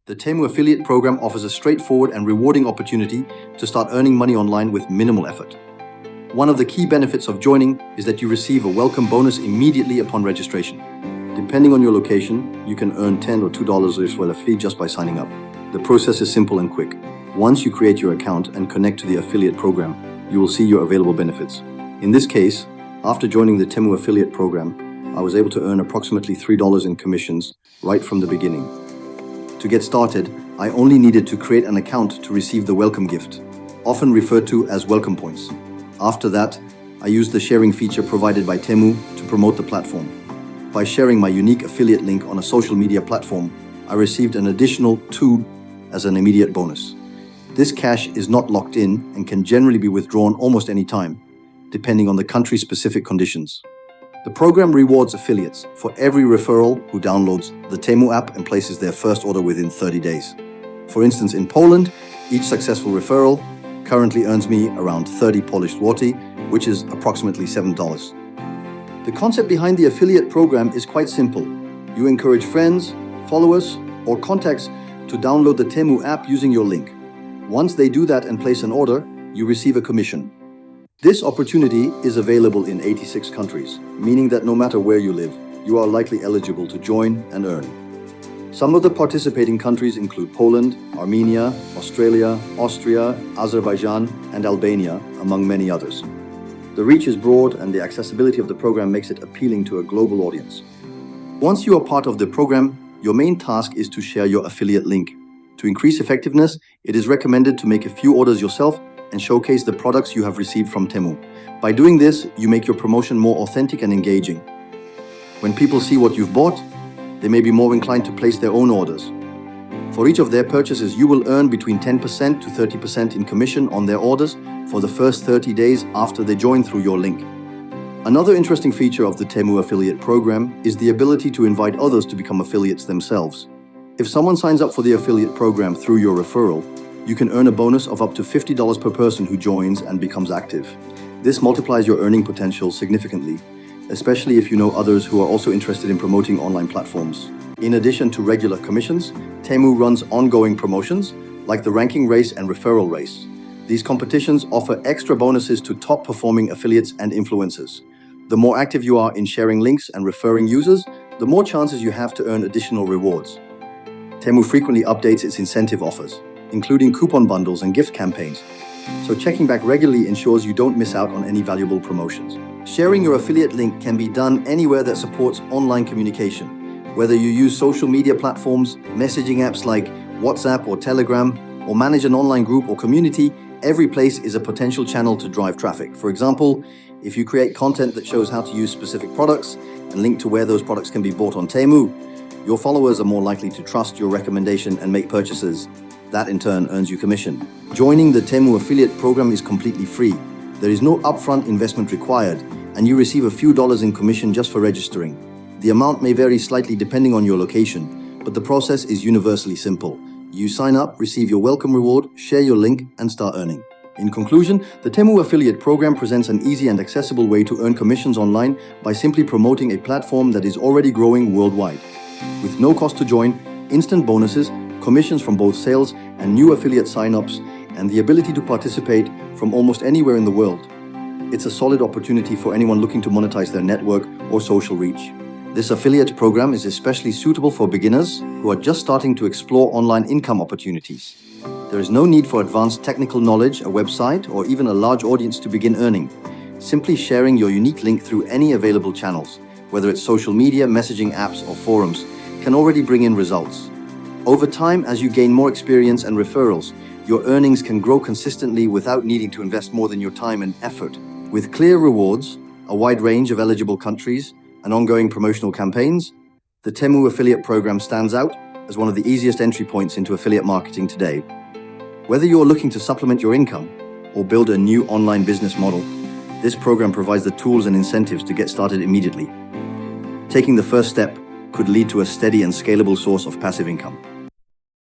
The Temu affiliate program offers a straightforward and rewarding opportunity to start earning money online with minimal effort. One of the key benefits of joining is that you receive a welcome bonus immediately upon registration. Depending on your location, you can earn $10 or $2 as well a fee just by signing up. The process is simple and quick. Once you create your account and connect to the affiliate program, you will see your available benefits. In this case, after joining the Temu affiliate program, I was able to earn approximately $3 in commissions right from the beginning. To get started, I only needed to create an account to receive the welcome gift, often referred to as welcome points. After that, I used the sharing feature provided by Temu to promote the platform. By sharing my unique affiliate link on a social media platform, I received an additional $2 as an immediate bonus. This cash is not locked in and can generally be withdrawn almost any time, depending on the country's specific conditions. The program rewards affiliates for every referral who downloads the Temu app and places their first order within 30 days. For instance, in Poland, each successful referral currently earns me around 30 Polish zloty, which is approximately $7. The concept behind the affiliate program is quite simple. You encourage friends, followers, or contacts to download the Temu app using your link. Once they do that and place an order, you receive a commission. This opportunity is available in 86 countries, meaning that no matter where you live, you are likely eligible to join and earn. Some of the participating countries include Poland, Armenia, Australia, Austria, Azerbaijan, and Albania, among many others. The reach is broad and the accessibility of the program makes it appealing to a global audience. Once you are part of the program, your main task is to share your affiliate link. To increase effectiveness, it is recommended to make a few orders yourself and showcase the products you have received from Temu. By doing this, you make your promotion more authentic and engaging. When people see what you've bought, they may be more inclined to place their own orders. For each of their purchases, you will earn between 10% to 30% in commission on their orders for the first 30 days after they join through your link. Another interesting feature of the Temu affiliate program is the ability to invite others to become affiliates themselves. If someone signs up for the affiliate program through your referral, you can earn a bonus of up to $50 per person who joins and becomes active. This multiplies your earning potential significantly, especially if you know others who are also interested in promoting online platforms. In addition to regular commissions, Temu runs ongoing promotions like the ranking race and referral race. These competitions offer extra bonuses to top-performing affiliates and influencers. The more active you are in sharing links and referring users, the more chances you have to earn additional rewards. Temu frequently updates its incentive offers, including coupon bundles and gift campaigns, so checking back regularly ensures you don't miss out on any valuable promotions. Sharing your affiliate link can be done anywhere that supports online communication. Whether you use social media platforms, messaging apps like WhatsApp or Telegram, or manage an online group or community, every place is a potential channel to drive traffic. For example, if you create content that shows how to use specific products and link to where those products can be bought on Temu, your followers are more likely to trust your recommendation and make purchases. That in turn earns you commission. Joining the Temu affiliate program is completely free. There is no upfront investment required, and you receive a few dollars in commission just for registering. The amount may vary slightly depending on your location, but the process is universally simple. You sign up, receive your welcome reward, share your link, and start earning. In conclusion, the Temu affiliate program presents an easy and accessible way to earn commissions online by simply promoting a platform that is already growing worldwide. With no cost to join, instant bonuses, commissions from both sales and new affiliate signups, and the ability to participate from almost anywhere in the world. It's a solid opportunity for anyone looking to monetize their network or social reach. This affiliate program is especially suitable for beginners who are just starting to explore online income opportunities. There is no need for advanced technical knowledge, a website, or even a large audience to begin earning. Simply sharing your unique link through any available channels, whether it's social media, messaging apps, or forums, can already bring in results. Over time, as you gain more experience and referrals, your earnings can grow consistently without needing to invest more than your time and effort. With clear rewards, a wide range of eligible countries, and ongoing promotional campaigns, the Temu affiliate program stands out as one of the easiest entry points into affiliate marketing today. Whether you're looking to supplement your income or build a new online business model, this program provides the tools and incentives to get started immediately. Taking the first step could lead to a steady and scalable source of passive income.